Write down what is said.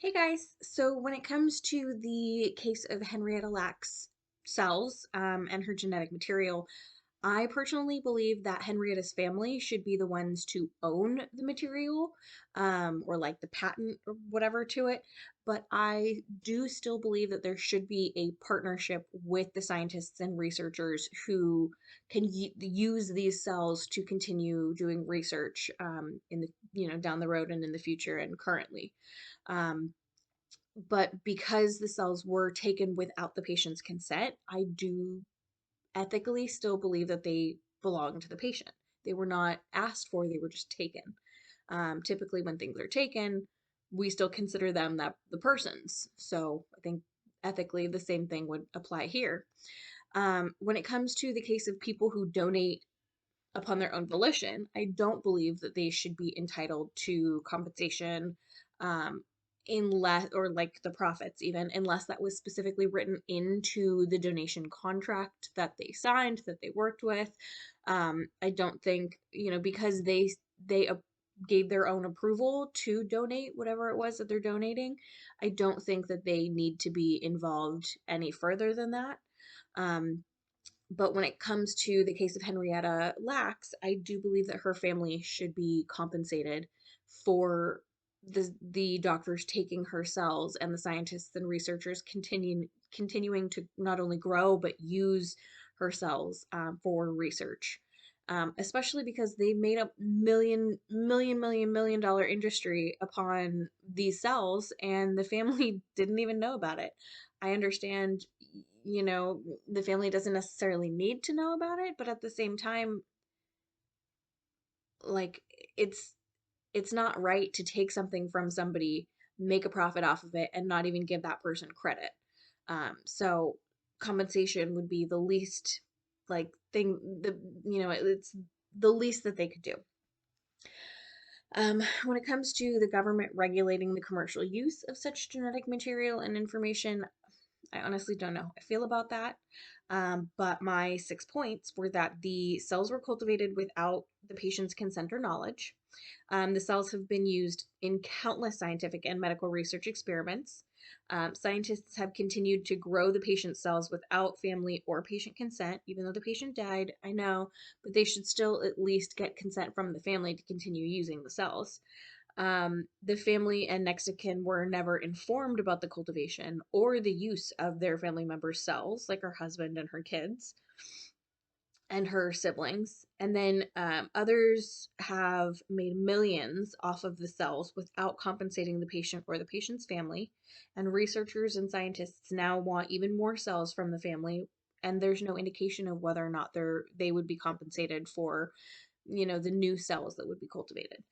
Hey guys, so when it comes to the case of Henrietta Lacks cells and her genetic material, I personally believe that Henrietta's family should be the ones to own the material or like the patent or whatever to it. But I do still believe that there should be a partnership with the scientists and researchers who can use these cells to continue doing research in the down the road and in the future and currently. Um, but because the cells were taken without the patient's consent, I do ethically still believe that they belong to the patient. They were not asked for, they were just taken. Typically, when things are taken, we still consider them that the person's. So I think ethically the same thing would apply here. When it comes to the case of people who donate upon their own volition, I don't believe that they should be entitled to compensation um, unless, or like the profits even, unless that was specifically written into the donation contract that they signed, that they worked with. I don't think, because they gave their own approval to donate whatever it was that they're donating, I don't think that they need to be involved any further than that. Um, but when it comes to the case of Henrietta Lacks, I do believe that her family should be compensated for the doctors taking her cells and the scientists and researchers continuing to not only grow but use her cells for research. Especially because they made a million dollar industry upon these cells, and the family didn't even know about it. I understand, the family doesn't necessarily need to know about it, but at the same time, like it's it's not right to take something from somebody, make a profit off of it, and not even give that person credit. So compensation would be the least like thing the it's the least that they could do. When it comes to the government regulating the commercial use of such genetic material and information, I honestly don't know how I feel about that. But my 6 points were that the cells were cultivated without the patient's consent or knowledge. The cells have been used in countless scientific and medical research experiments. Scientists have continued to grow the patient's cells without family or patient consent, even though the patient died, I know, but they should still at least get consent from the family to continue using the cells. The family and next of kin were never informed about the cultivation or the use of their family members' cells, like her husband and her kids and her siblings. And then others have made millions off of the cells without compensating the patient or the patient's family. And researchers and scientists now want even more cells from the family. And there's no indication of whether or not they would be compensated for, the new cells that would be cultivated.